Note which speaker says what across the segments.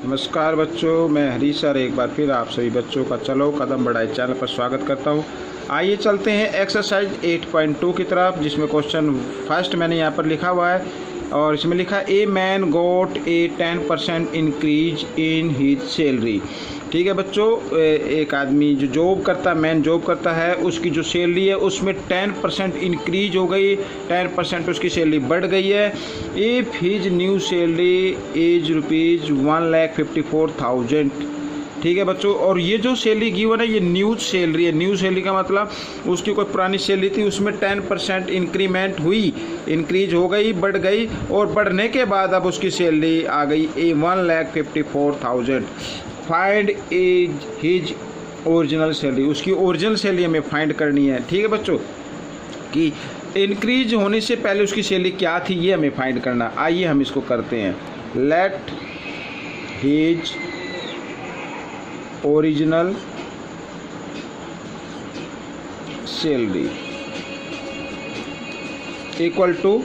Speaker 1: नमस्कार बच्चों, मैं हरीश सर एक बार फिर आप सभी बच्चों का चलो कदम बढ़ाए चैनल पर स्वागत करता हूं। आइए चलते हैं एक्सरसाइज 8.2 की तरफ, जिसमें क्वेश्चन फर्स्ट मैंने यहां पर लिखा हुआ है और इसमें लिखा a man got a 10% increase in his salary. ठीक है बच्चों, एक आदमी जो जॉब करता है, मैन जॉब करता है, उसकी जो सैलरी है उसमें 10% इंक्रीज हो गई, 10% उसकी सैलरी बढ़ गई है। If his new salary is ₹1,54,000। ठीक है बच्चों, और ये जो सैलरी गिवन है ये न्यू सैलरी है। न्यू सैलरी का मतलब उसकी कोई पुरानी सैलरी थी, उसमें 10% इंक्रीमेंट हुई, इंक्रीज हो गई, बढ़ गई, और बढ़ने के बाद अब उसकी सैलरी आ गई 1,54,000। Find is his original salary. उसकी ओरिजिनल सैलरी हमें फाइंड करनी है। ठीक है बच्चों, कि इंक्रीज होने से पहले उसकी सैलरी क्या थी ये हमें फाइंड करना। आइए हम इसको करते हैं। Let his original salary equal to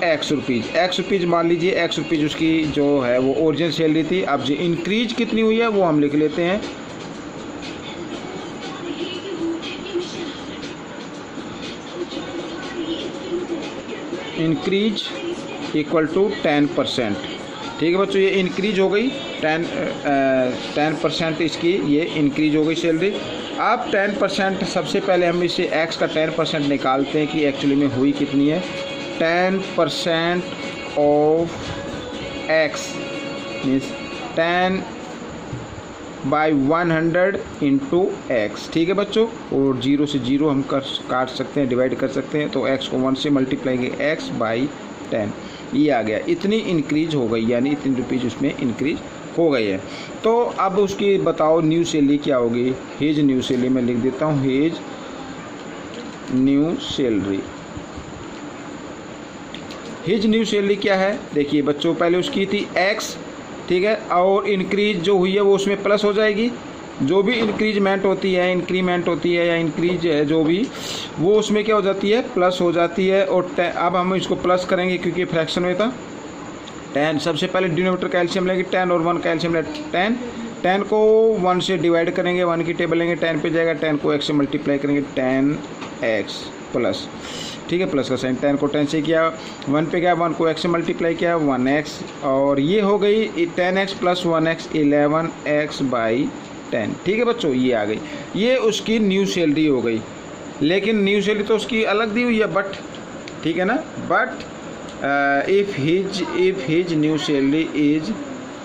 Speaker 1: X rupees मान लीजिए। एक्स रुपीज़ उसकी जो है वो ओरिजिनल सैलरी थी। अब जो इंक्रीज कितनी हुई है वो हम लिख लेते हैं। Increase equal to 10%। ठीक है बच्चों, ये इंक्रीज हो गई 10% इसकी ये इंक्रीज हो गई सैलरी। अब 10% सबसे पहले हम इसे एक्स का 10% निकालते हैं कि एक्चुअली में हुई कितनी है। 10% of x means 10/100 into x. ठीक है बच्चों, और 0 से 0 हम काट सकते हैं, डिवाइड कर सकते हैं, तो एक्स को 1 से मल्टीप्लाई करेंगे, x/10 ये आ गया। इतनी इंक्रीज हो गई, यानी इतनी रुपीज़ उसमें इंक्रीज हो गई है। तो अब उसकी बताओ न्यू सैलरी क्या होगी। हिज न्यू सैलरी मैं लिख देता हूँ, his new salary. His new salary क्या है देखिए बच्चों, पहले उसकी थी एक्स, ठीक है, और इंक्रीज जो हुई है वो उसमें प्लस हो जाएगी। जो भी इंक्रीजमेंट होती है, इंक्रीमेंट होती है या इंक्रीज है जो भी, वो उसमें क्या हो जाती है, प्लस हो जाती है। और अब हम इसको प्लस करेंगे क्योंकि फ्रैक्शन में था। 10 सबसे पहले डिनोमिनेटर का एलसीएम लेंगे, 10 और 1 का एलसीएम लेंगे 10। 10 को 1 से डिवाइड करेंगे, 1 की टेबल लेंगे, 10 पे जाएगा, 10 को x से मल्टीप्लाई करेंगे, 10x प्लस। ठीक है, प्लस का साइन, 10 को 10 से किया, 1 पे गया, 1 को x से मल्टीप्लाई किया, 1x, और ये हो गई 10x प्लस 1x 11x/10। ठीक है बच्चों, ये आ गई, ये उसकी न्यू सैलरी हो गई। लेकिन न्यू सैलरी तो उसकी अलग दी हुई है, बट ठीक है ना, but if his new salary is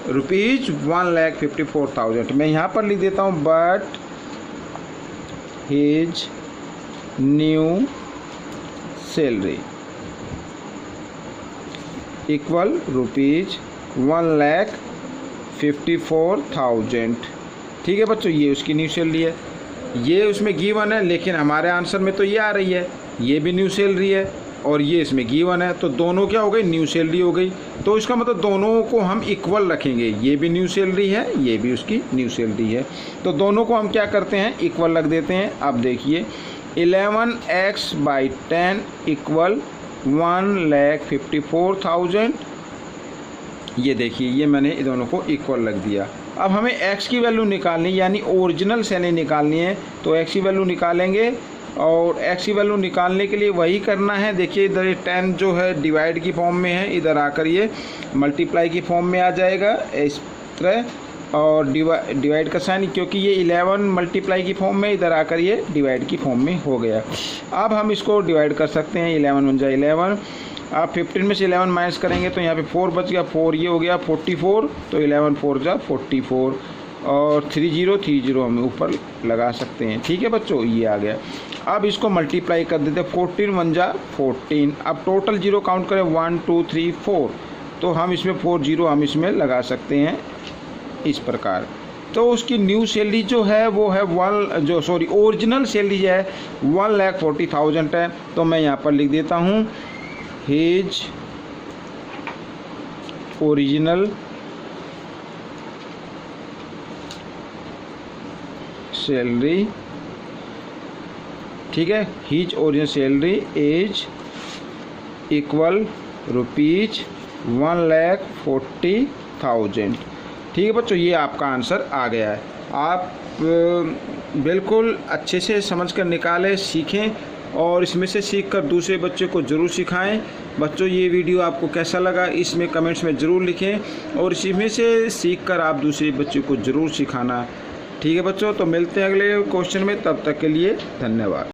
Speaker 1: ₹1,54,000। मैं यहाँ पर लिख देता हूँ, but his new salary equal ₹1,54,000। ठीक है बच्चों, ये उसकी न्यू सैलरी है। ये उसमें गिवन है, लेकिन हमारे आंसर में तो ये आ रही है, ये भी न्यू सैलरी है और ये इसमें गिवन है, तो दोनों क्या हो गई, न्यू सैलरी हो गई। तो इसका मतलब दोनों को हम इक्वल रखेंगे, ये भी न्यू सैलरी है, ये भी उसकी न्यू सैलरी है, तो दोनों को हम क्या करते हैं, इक्वल रख देते हैं। अब देखिए 11x/10 इक्वल 1,54,000। ये देखिए, ये मैंने इन दोनों को इक्वल रख दिया। अब हमें x की वैल्यू निकालनी, यानी ओरिजिनल सैलरी निकालनी है, तो x की वैल्यू निकालेंगे। और x की वैल्यू निकालने के लिए वही करना है। देखिए इधर ये 10 जो है डिवाइड की फॉर्म में है, इधर आकर ये मल्टीप्लाई की फॉर्म में आ जाएगा इस तरह, और डिवाइड का साइन, क्योंकि ये 11 मल्टीप्लाई की फॉर्म में, इधर आकर ये डिवाइड की फॉर्म में हो गया। अब हम इसको डिवाइड कर सकते हैं, 11 बन जाए 11। आप 15 में से 11 माइनस करेंगे तो यहाँ पे 4 बच गया, 4 ये हो गया 44, तो 11 4 जा 44, और 30 हम ऊपर लगा सकते हैं। ठीक है बच्चों, ये आ गया। अब इसको मल्टीप्लाई कर देते हैं, 14 1 जा 14। अब टोटल 0 काउंट करें, 1 2 3 4, तो हम इसमें 4 0 हम इसमें लगा सकते हैं इस प्रकार। तो उसकी न्यू सैलरी जो है वो है ओरिजिनल सैलरी है 1,40,000 है। तो मैं यहाँ पर लिख देता हूँ, हिज ओरिजिनल सैलरी, ठीक है, his original salary is equal ₹1,40,000। ठीक है बच्चों, ये आपका आंसर आ गया है। आप बिल्कुल अच्छे से समझ कर निकालें, सीखें और इसमें से सीखकर दूसरे बच्चों को ज़रूर सिखाएं। बच्चों ये वीडियो आपको कैसा लगा इसमें कमेंट्स में ज़रूर लिखें और इसमें से सीखकर आप दूसरे बच्चों को ज़रूर सिखाना। ठीक है बच्चों, तो मिलते हैं अगले क्वेश्चन में, तब तक के लिए धन्यवाद।